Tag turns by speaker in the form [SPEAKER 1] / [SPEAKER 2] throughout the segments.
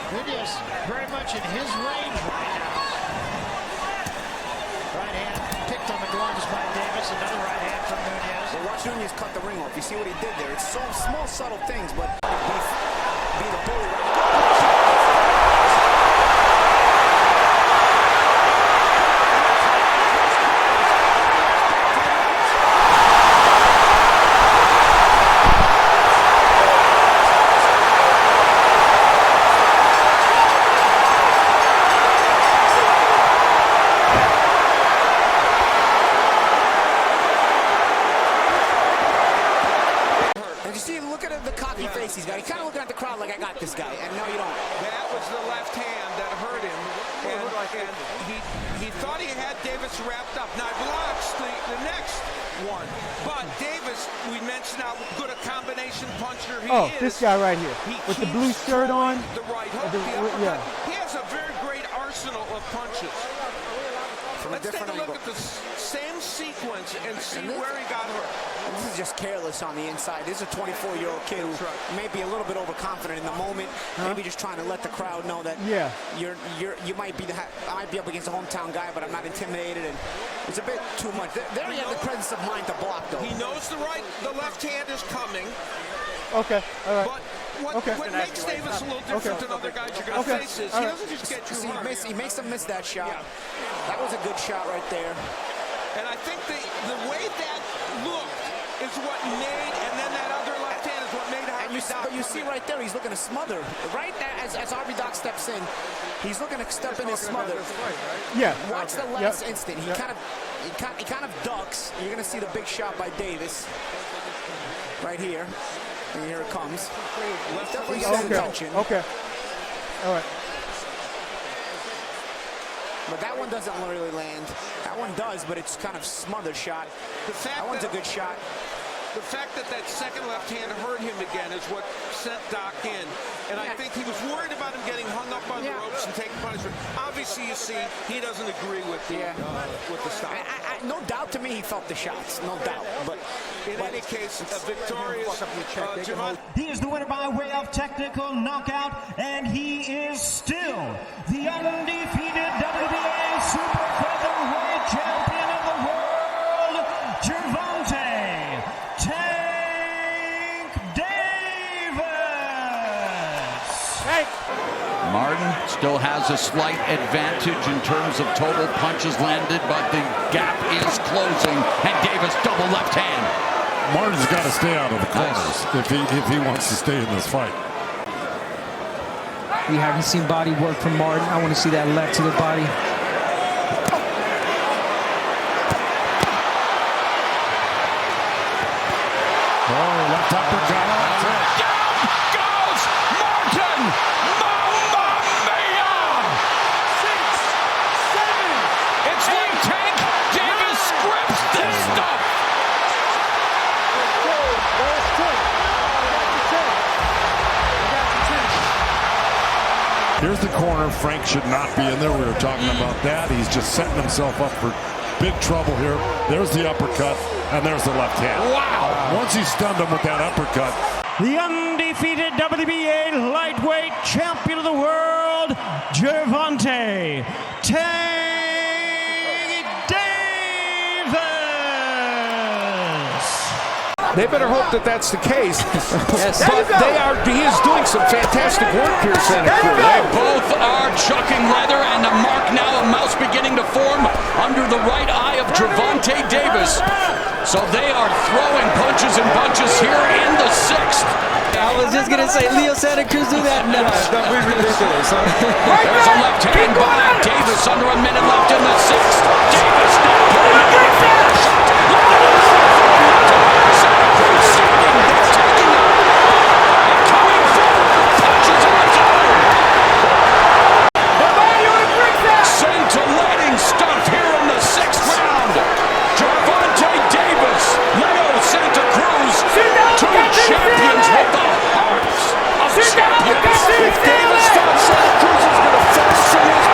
[SPEAKER 1] Núñez very much in his range right now. Right hand picked on the gloves by Davis. Another right hand from Núñez.
[SPEAKER 2] Well, watch Núñez cut the ring off. You see what he did there? It's so small, subtle things, but be the bully right now. He's got. He's kind of looking at the crowd like, I got this guy, and no, you don't.
[SPEAKER 3] That was the left hand that hurt him, and he thought he had Davis wrapped up. Now, he blocks the next one, but Davis, we mentioned how good a combination puncher he is.
[SPEAKER 4] This guy right here, with the blue shirt on.
[SPEAKER 3] The right hook,
[SPEAKER 4] yeah.
[SPEAKER 3] He has a very great arsenal of punches. Let's take a look at the same sequence and see where he got hurt.
[SPEAKER 2] This is just careless on the inside. This is a 24-year-old kid who may be a little bit overconfident in the moment, maybe just trying to let the crowd know that you might be I might be up against a hometown guy, but I'm not intimidated. And it's a bit too much. There he has the presence of mind to block, though.
[SPEAKER 3] He knows the left hand is coming.
[SPEAKER 4] Okay, all right.
[SPEAKER 3] But what makes Davis a little different than other guys you're going to face is he doesn't just get you hurt.
[SPEAKER 2] He makes them miss that shot. Yeah. That was a good shot right there.
[SPEAKER 3] And I think the way that looked is what made, and then that other left hand is what made Harvey Doc.
[SPEAKER 2] But you see right there, he's looking to smother. Right as Harvey Doc steps in, he's looking to step in and smother.
[SPEAKER 4] Yeah.
[SPEAKER 2] Watch the last instant. He kind of ducks. You're going to see the big shot by Davis right here. And here it comes.
[SPEAKER 4] Okay. All right.
[SPEAKER 2] But that one doesn't really land. That one does, but it's kind of smothered shot. That one's a good shot.
[SPEAKER 3] The fact that second left hand hurt him again is what sent Doc in. And I think he was worried about him getting hung up on the ropes and taking punishment. Obviously, you see, he doesn't agree with the stop.
[SPEAKER 2] No doubt to me he felt the shots. No doubt. But
[SPEAKER 3] in any case, a victorious Gervonta.
[SPEAKER 5] He is the winner by way of technical knockout, and he is still the undefeated WBA Super Featherweight Champion of the world, Gervonta Davis.
[SPEAKER 6] Martin still has a slight advantage in terms of total punches landed, but the gap is closing, and Davis double left hand.
[SPEAKER 7] Martin's got to stay out of the corners if he wants to stay in this fight.
[SPEAKER 8] We haven't seen body work from Martin. I want to see that left to the body.
[SPEAKER 7] Oh, left uppercut. Here's the corner. Frank should not be in there. We were talking about that. He's just setting himself up for big trouble here. There's the uppercut, and there's the left hand.
[SPEAKER 6] Wow!
[SPEAKER 7] Once he stunned him with that uppercut.
[SPEAKER 5] The undefeated WBA lightweight champion of the world, Gervonta Davis.
[SPEAKER 9] They better hope that that's the case. Yes. But he is doing some fantastic work here, Santa Cruz.
[SPEAKER 6] They both are chucking leather, and the mark now, a mouse beginning to form under the right eye of Gervonta Davis. So they are throwing punches and bunches here in the sixth.
[SPEAKER 8] I was just going to say, Leo Santa Cruz do that? No.
[SPEAKER 9] Don't be ridiculous. Huh?
[SPEAKER 6] There's a left hand by Davis under a minute left in the sixth. Davis now putting it in the shot. Scintillating stuff here in the sixth round. Gervonta Davis, Leo Santa Cruz, two champions with the hearts of champions.
[SPEAKER 9] If Davis thought Santa Cruz was going to fast his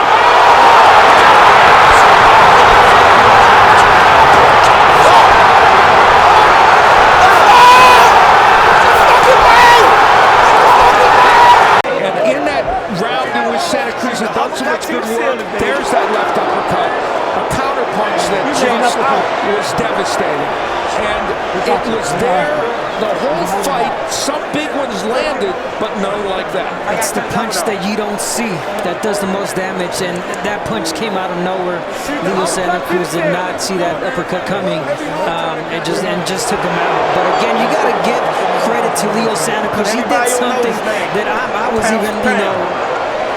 [SPEAKER 9] Santa Cruz had done so much good work. There's that left uppercut. A counter punch that just was devastating. And it was there the whole fight. Some big ones landed, but none like that.
[SPEAKER 8] It's the punch that you don't see that does the most damage, and that punch came out of nowhere. Leo Santa Cruz did not see that uppercut coming, and just took him out. But again, you got to give credit to Leo Santa Cruz. He did something that I was even,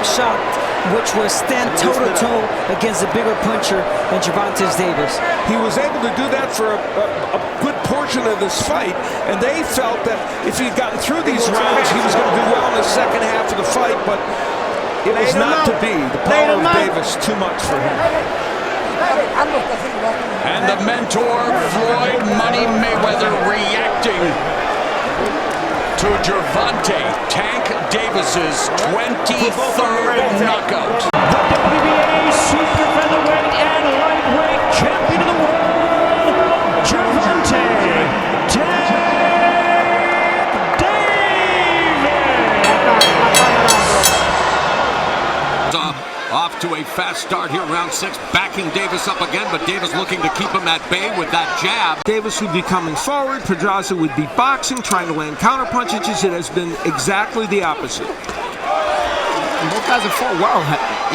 [SPEAKER 8] shocked, which was stand toe-to-toe against a bigger puncher than Gervonta Davis.
[SPEAKER 9] He was able to do that for a good portion of this fight, and they felt that if he'd gotten through these rounds, he was going to do well in the second half of the fight, but it was not to be. The power of Davis, too much for him.
[SPEAKER 6] And the mentor, Floyd Money Mayweather, reacting to Gervonta Tank Davis's 23rd knockout.
[SPEAKER 5] The WBA super featherweight and lightweight champion of the world, Gervonta Tank Davis.
[SPEAKER 6] Off to a fast start here, round 6, backing Davis up again, but Davis looking to keep him at bay with that jab.
[SPEAKER 9] Davis would be coming forward, Pedraza would be boxing, trying to land counter punches. It has been exactly the opposite.
[SPEAKER 2] And both guys have fought well,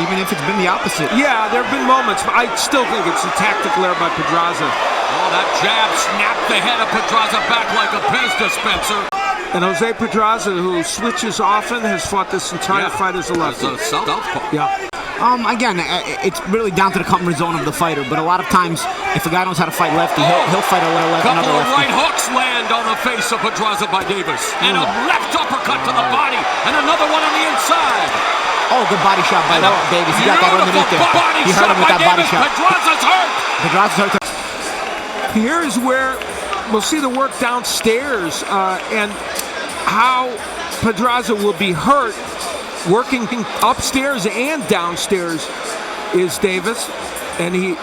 [SPEAKER 2] even if it's been the opposite.
[SPEAKER 9] Yeah, there have been moments, but I still think it's a tactical error by Pedraza.
[SPEAKER 6] Oh, that jab snapped the head of Pedraza back like a Pez dispenser.
[SPEAKER 9] And Jose Pedraza, who switches often, has fought this entire fight as a lefty. Yeah.
[SPEAKER 2] Again, it's really down to the comfort zone of the fighter, but a lot of times, if a guy knows how to fight lefty, he'll fight another lefty.
[SPEAKER 6] Couple of right hooks land on the face of Pedraza by Davis. And a left uppercut to the body, and another one on the inside.
[SPEAKER 2] Oh, good body shot by Davis. He got that underneath there. He hurt him with that body shot.
[SPEAKER 6] Pedraza's hurt.
[SPEAKER 2] Pedraza's hurt.
[SPEAKER 9] Here is where we'll see the work downstairs, and how Pedraza will be hurt. Working upstairs and downstairs is Davis, and he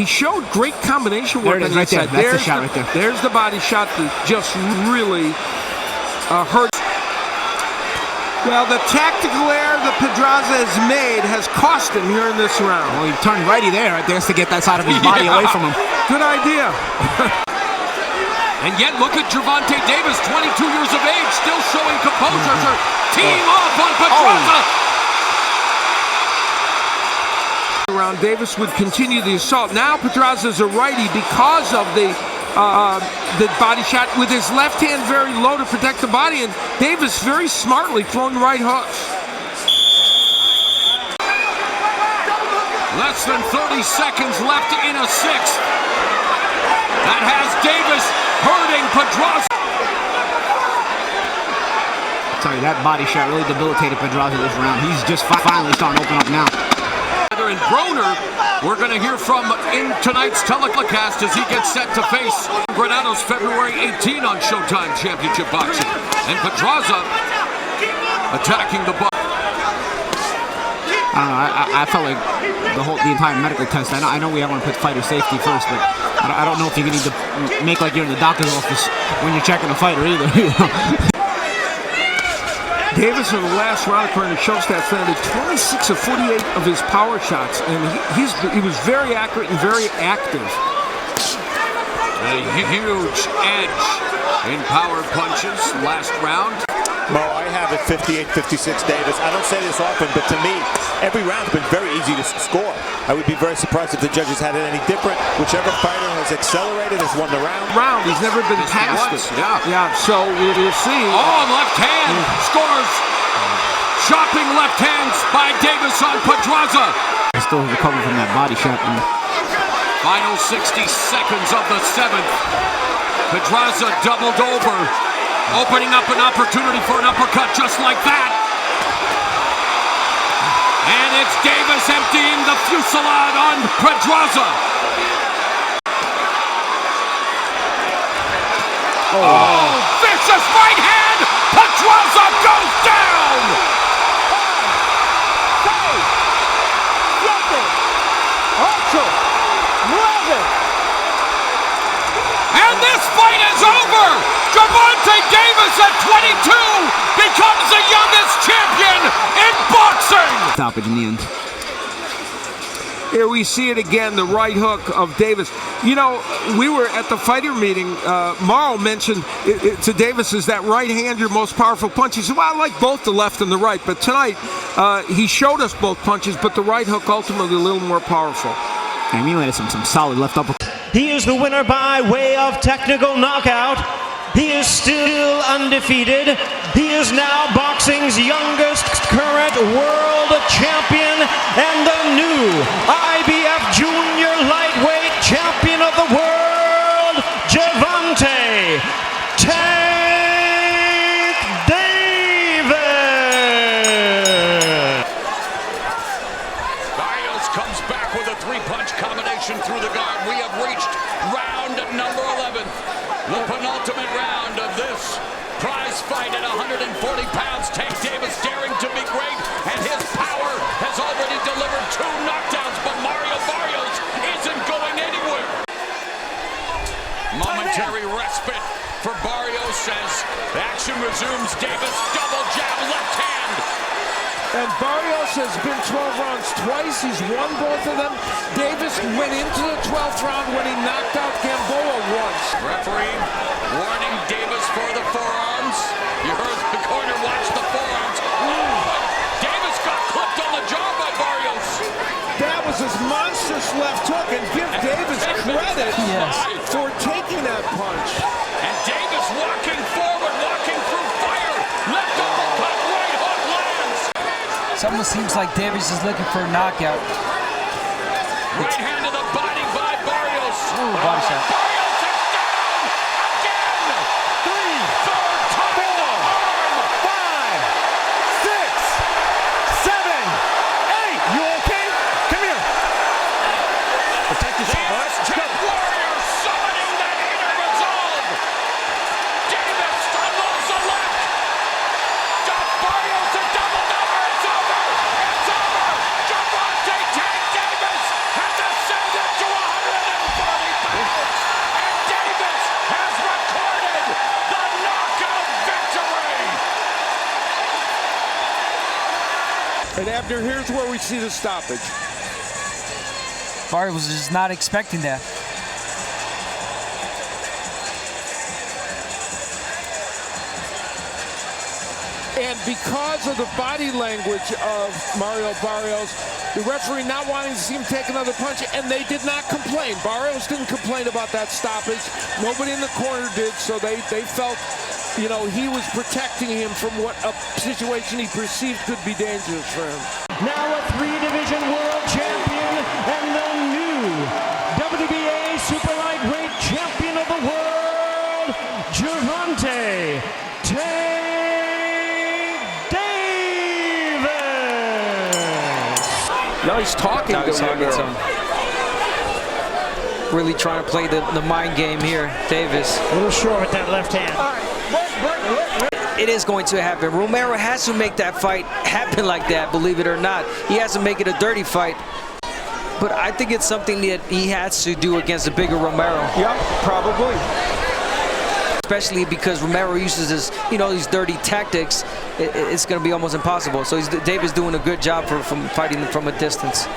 [SPEAKER 9] showed great combination work on the inside.
[SPEAKER 2] That's the shot right there.
[SPEAKER 9] There's the body shot that just really hurt. Well, the tactical error that Pedraza has made has cost him here in this round.
[SPEAKER 2] Well, he turned righty there, I guess, to get that side of his body away from him.
[SPEAKER 9] Good idea.
[SPEAKER 6] And yet, look at Gervonta Davis, 22 years of age, still showing composure. Teeing off on Pedraza.
[SPEAKER 9] Around Davis would continue the assault. Now Pedraza's a righty because of the body shot with his left hand very low to protect the body, and Davis very smartly throwing right hooks.
[SPEAKER 6] Less than 30 seconds left in a 6th. That has Davis hurting Pedraza.
[SPEAKER 2] I'll tell you, that body shot really debilitated Pedraza this round. He's just finally starting to open up now.
[SPEAKER 6] And Broner, we're going to hear from in tonight's telecast as he gets set to face Granado's February 18 on Showtime Championship Boxing. And Pedraza attacking the box.
[SPEAKER 2] I don't know. I felt like the entire medical test. I know we want to put fighter safety first, but I don't know if you need to make like you're in the doctor's office when you're checking a fighter either.
[SPEAKER 9] Davis in the last round, according to show stats, landed 26 of 48 of his power shots, and he was very accurate and very active.
[SPEAKER 6] A huge edge in power punches last round.
[SPEAKER 10] Mo, I have it 58-56 Davis. I don't say this often, but to me, every round's been very easy to score. I would be very surprised if the judges had it any different. Whichever fighter has accelerated has won the round.
[SPEAKER 9] He's never been past it. Yeah, so we'll see.
[SPEAKER 6] Oh, left hand scores. Chopping left hands by Davis on Pedraza.
[SPEAKER 2] He's still recovering from that body shot.
[SPEAKER 6] Final 60 seconds of the 7th. Pedraza doubled over. Opening up an opportunity for an uppercut just like that. And it's Davis emptying the fusillade on Pedraza. Oh, vicious right hand. Pedraza goes down.
[SPEAKER 9] 5, 7, 8, 9.
[SPEAKER 6] And this fight is over! Gervonta Davis at 22 becomes the youngest champion in boxing!
[SPEAKER 11] stoppage in the end.
[SPEAKER 9] Here we see it again, the right hook of Davis. You know, we were at the fighter meeting. Morrow mentioned to Davis, is that right hand your most powerful punch? He said, well, I like both the left and the right. But tonight, he showed us both punches, but the right hook ultimately a little more powerful.
[SPEAKER 11] And he landed some solid left upper.
[SPEAKER 5] He is the winner by way of technical knockout. He is still undefeated. He is now boxing's youngest current world champion and the new IBF Junior Lightweight Champion of the World, Gervonta Davis.
[SPEAKER 6] Barrios comes back with a three-punch combination through the guard. We have reached round number 11. The penultimate round of this prize fight at 140 pounds. Tank Davis daring to be great, and his power has already delivered 2 knockdowns, but Mario Barrios isn't going anywhere. Momentary respite for Barrios as the action resumes. Davis double jab, left hand.
[SPEAKER 9] And Barrios has been 12 rounds twice. He's won both of them. Davis went into the 12th round when he knocked out Gamboa once.
[SPEAKER 6] Referee warning Davis for the forearms. You heard the corner, watch the forearms. Ooh, Davis got clipped on the jaw by Barrios.
[SPEAKER 9] That was his monstrous left hook, and give Davis credit for taking that punch.
[SPEAKER 6] And Davis walking forward, walking through fire. Left uppercut, right hook lands.
[SPEAKER 8] It almost seems like Davis is looking for a knockout.
[SPEAKER 6] Right hand to the body by Barrios.
[SPEAKER 8] Ooh, body shot.
[SPEAKER 6] Barrios is down again. 3rd time in the arm.
[SPEAKER 9] 5, 6, 7, 8. You okay? Come here. Protect yourself.
[SPEAKER 6] Aztec Warrior summoning that inner resolve. Davis unloads the left. Barrios a double number. It's over. It's over. Gervonta Davis has ascended to 140 pounds. And Davis has recorded the knockout victory.
[SPEAKER 9] And Abner, here's where we see the stoppage.
[SPEAKER 8] Barrios was just not expecting that.
[SPEAKER 9] And because of the body language of Mario Barrios, the referee not wanting to see him take another punch, and they did not complain. Barrios didn't complain about that stoppage. Nobody in the corner did, so they felt, you know, he was protecting him from what a situation he perceived could be dangerous for him.
[SPEAKER 5] Now a 3-division world champion and the new WBA super lightweight champion of the world, Gervonta Davis.
[SPEAKER 9] Now he's talking to him.
[SPEAKER 8] Really trying to play the mind game here, Davis.
[SPEAKER 1] A little short with that left hand.
[SPEAKER 8] It is going to happen. Romero has to make that fight happen like that, believe it or not. He has to make it a dirty fight. But I think it's something that he has to do against a bigger Romero.
[SPEAKER 9] Yeah, probably.
[SPEAKER 8] Especially because Romero uses his, you know, these dirty tactics. It's going to be almost impossible. So Davis doing a good job from fighting from a distance.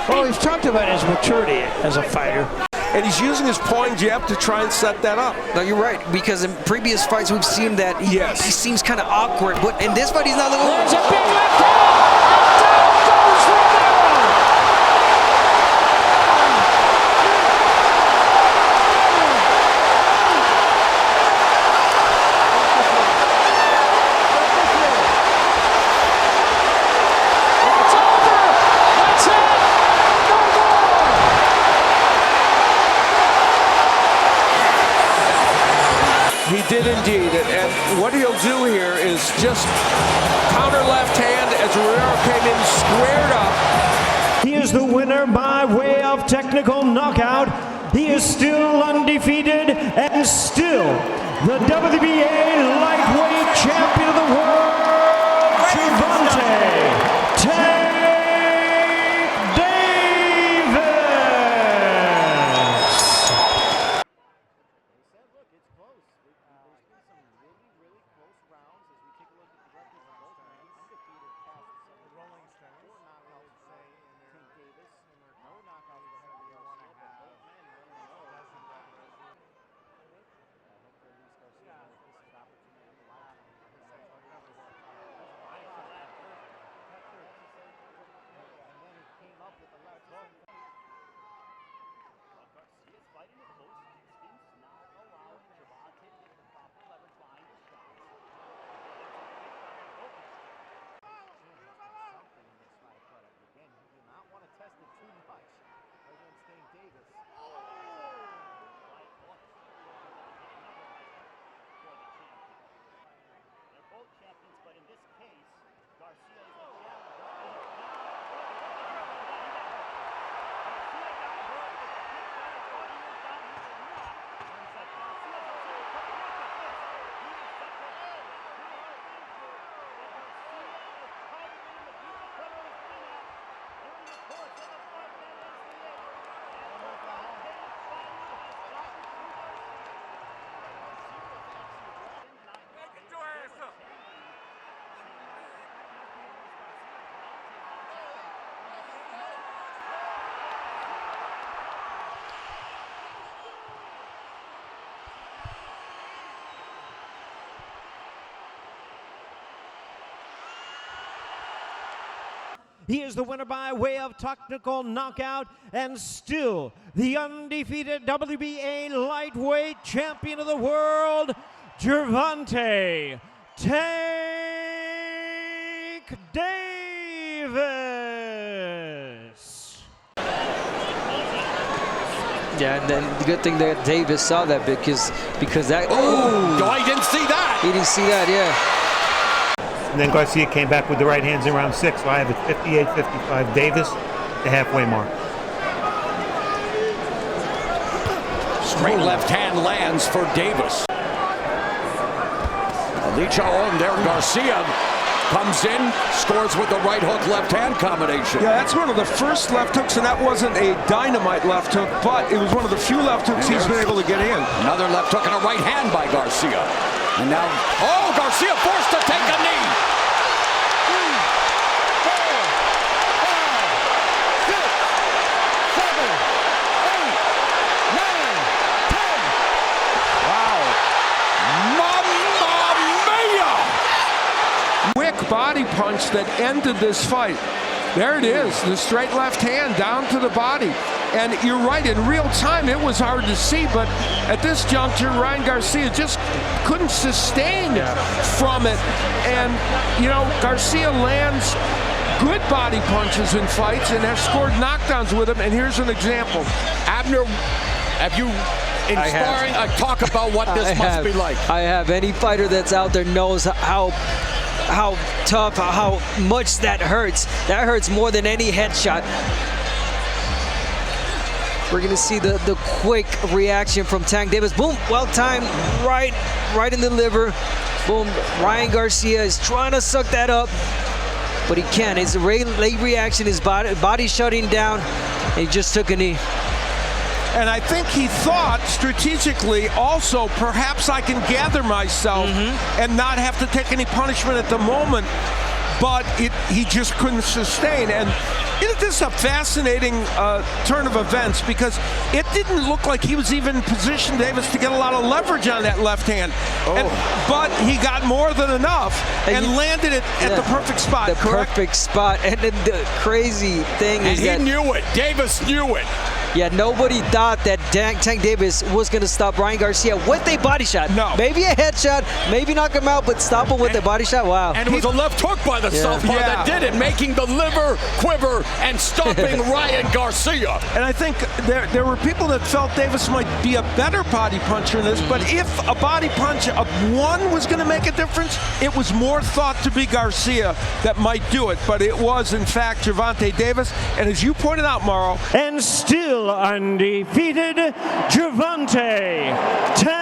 [SPEAKER 1] Well, he's talked about his maturity as a fighter.
[SPEAKER 9] And he's using his point jab to try and set that up.
[SPEAKER 8] No, you're right, because in previous fights we've seen that he seems kind of awkward, but in this fight he's not looking.
[SPEAKER 1] There's a big left hand! Down goes Romero! It's over! That's it! No more!
[SPEAKER 9] He did indeed, and what he'll do here is just counter left hand as Romero came in squared up.
[SPEAKER 5] He is the winner by way of technical knockout. He is still undefeated and still the WBA lightweight champion of the world, Gervonta Davis. He is the winner by way of technical knockout and still the undefeated WBA lightweight champion of the world, Gervonta Davis.
[SPEAKER 8] Yeah, and then the good thing that Davis saw that because that.
[SPEAKER 6] Oh, I didn't see that.
[SPEAKER 8] He didn't see that, yeah.
[SPEAKER 12] And then Garcia came back with the right hands in round 6, so I have it 58-55 Davis, the halfway mark.
[SPEAKER 6] Straight left hand lands for Davis. Alicho on there, Garcia comes in, scores with the right hook, left hand combination.
[SPEAKER 9] Yeah, that's one of the first left hooks, and that wasn't a dynamite left hook, but it was one of the few left hooks he's been able to get in.
[SPEAKER 6] Another left hook and a right hand by Garcia. And now, oh, Garcia forced to take a knee. 3, 4, 5, 6, 7, 8, 9, 10. Wow.
[SPEAKER 9] Quick body punch that ended this fight. There it is, the straight left hand down to the body. And you're right, in real time it was hard to see, but at this juncture, Ryan Garcia just couldn't sustain from it. And, you know, Garcia lands good body punches in fights and has scored knockdowns with him, and here's an example.
[SPEAKER 6] Abner, have you, in sparring, talk about what this must be like?
[SPEAKER 8] I have. Any fighter that's out there knows how tough, how much that hurts. That hurts more than any headshot. We're gonna see the quick reaction from Tank Davis. Boom, well timed, right in the liver. Boom, Ryan Garcia is trying to suck that up, but he can't. It's a late reaction, his body shutting down, and he just took a knee.
[SPEAKER 9] And I think he thought strategically also, perhaps I can gather myself and not have to take any punishment at the moment, but he just couldn't sustain. And this is a fascinating turn of events, because it didn't look like he was even positioned, Davis, to get a lot of leverage on that left hand. But he got more than enough and landed it at the perfect spot.
[SPEAKER 8] The perfect spot. And then the crazy thing is that
[SPEAKER 6] he knew it. Davis knew it.
[SPEAKER 8] Yeah, nobody thought that Tank Davis was going to stop Ryan Garcia with a body shot.
[SPEAKER 9] No.
[SPEAKER 8] Maybe a headshot, maybe knock him out, but stop him with a body shot. Wow.
[SPEAKER 6] And it was a left hook by the southpaw that did it, making the liver quiver and stopping Ryan Garcia.
[SPEAKER 9] And I think there were people that felt Davis might be a better body puncher in this, but if a body punch of one was going to make a difference, it was more thought to be Garcia that might do it. But it was, in fact, Gervonta Davis. And as you pointed out, Mauro,
[SPEAKER 5] And still undefeated, Gervonta Davis.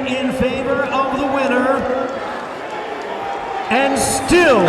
[SPEAKER 5] In favor of the winner, and still